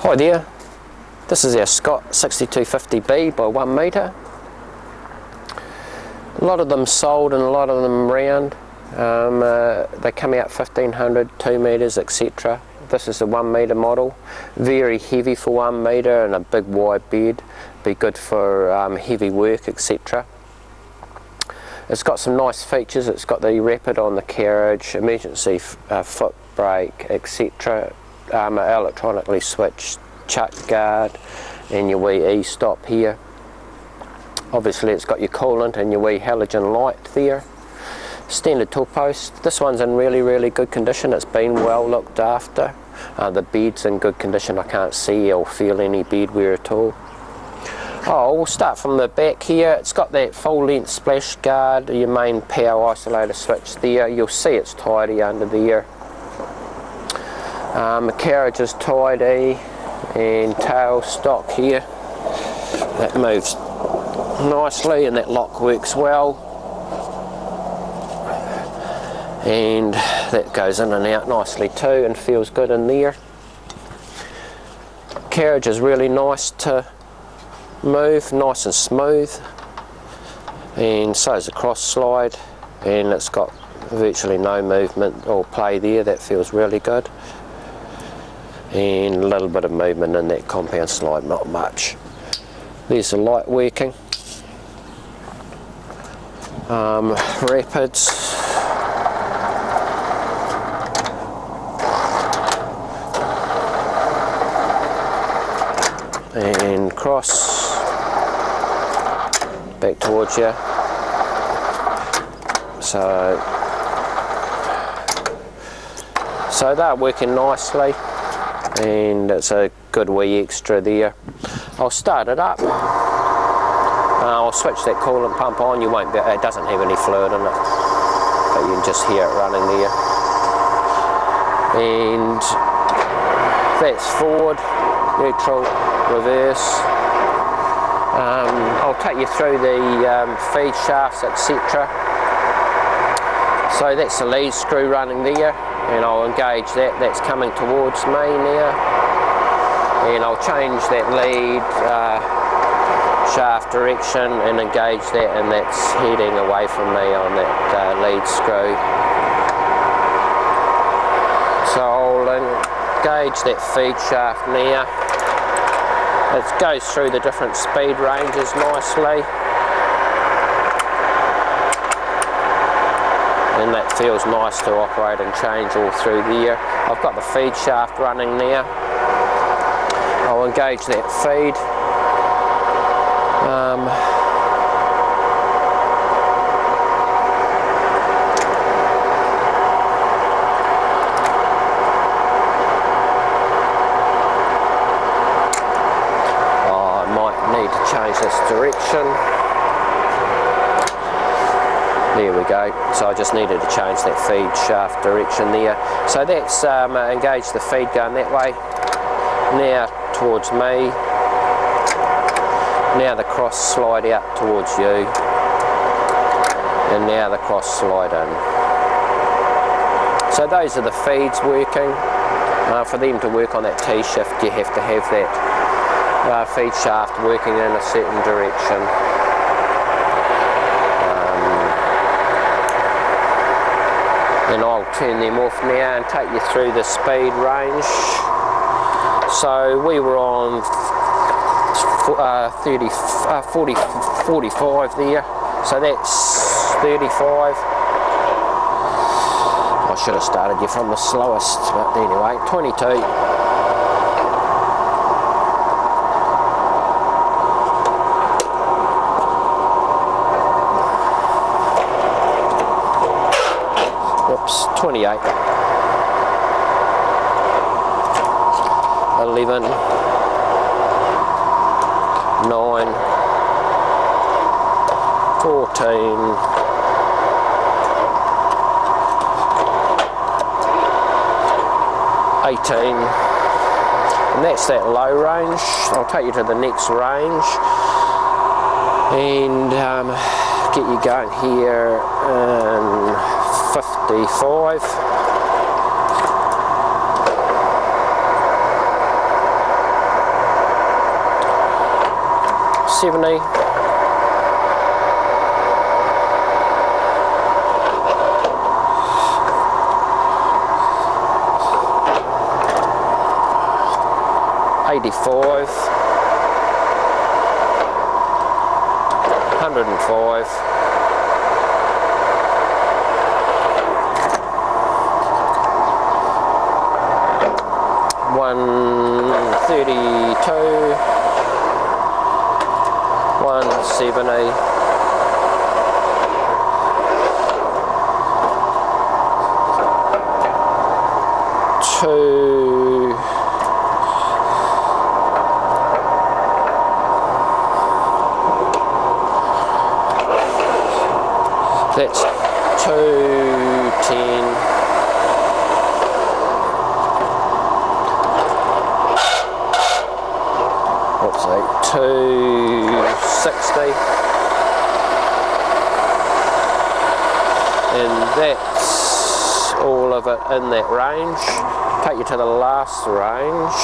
Hi there, this is our Scott 6250B by 1 metre. A lot of them sold and a lot of them round. They come out 1500, 2 metres, etc. This is a 1 metre model, very heavy for 1 metre and a big wide bed, be good for heavy work, etc. It's got some nice features. It's got the rapid on the carriage, emergency foot brake, etc. Electronically switched chuck guard and your wee e-stop here. Obviously it's got your coolant and your wee halogen light there. Standard tool post. This one's in really good condition. It's been well looked after. The bed's in good condition. I can't see or feel any bed wear at all. We'll start from the back here. It's got that full length splash guard, your main power isolator switch there. You'll see it's tidy under there. The carriage is tidy and tail stock here. That moves nicely and that lock works well. And that goes in and out nicely too and feels good in there. Carriage is really nice to move, nice and smooth, and so is the cross slide, and it's got virtually no movement or play there. That feels really good, and a little bit of movement in that compound slide, not much. There's the light working. Rapids. And cross back towards you. So they're working nicely, and it's a good wee extra there. I'll start it up. I'll switch that coolant pump on. You won't be, it doesn't have any fluid in it, but you can just hear it running there. And that's forward, neutral, reverse. I'll take you through the feed shafts, etc. So that's the lead screw running there, and I'll engage that. That's coming towards me now, and I'll change that lead shaft direction and engage that, and that's heading away from me on that lead screw. So I'll engage that feed shaft now. It goes through the different speed ranges nicely, and that feels nice to operate and change all through there. I've got the feed shaft running now. I'll engage that feed. Change this direction. There we go. So I just needed to change that feed shaft direction there. So that's engaged the feed going that way. Now towards me. Now the cross slide out towards you. And now the cross slide in. So those are the feeds working. For them to work on that T-shift, you have to have that feed shaft working in a certain direction. And I'll turn them off now and take you through the speed range. So we were on 45 there, so that's 35. I should have started you from the slowest, but anyway, 22. Whoops, 28. 11. 9. 14. 18, and that's that low range. I'll take you to the next range and get you going here in 55. 55. 70. $85, $105, $132, $170, that's 210, what's that, 260, and that's all of it in that range. Take you to the last range,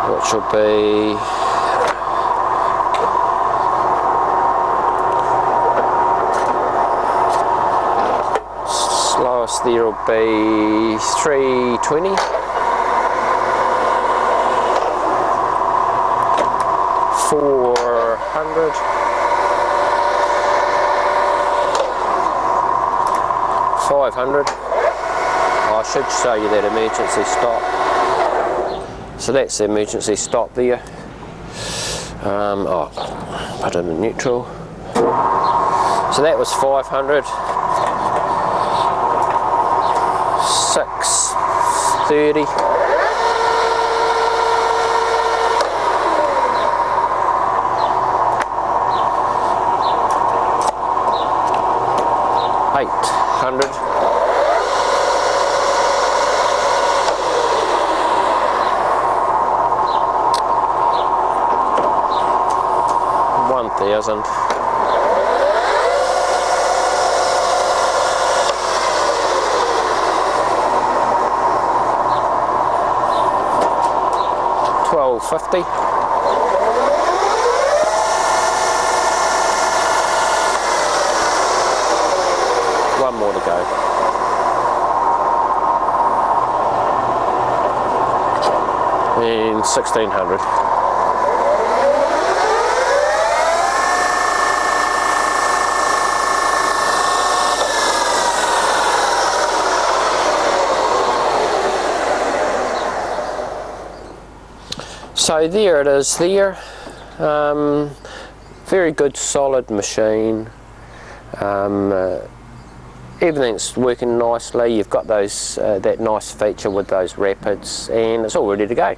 which will be lowest there will be 320, 400, 500. I should show you that emergency stop. So that's the emergency stop there. Put it in neutral. So that was 500. 630, 800, 1000, 1250, 1 more to go. And 1600. So there it is there. Very good solid machine. Everything's working nicely. You've got those that nice feature with those rapids, and it's all ready to go.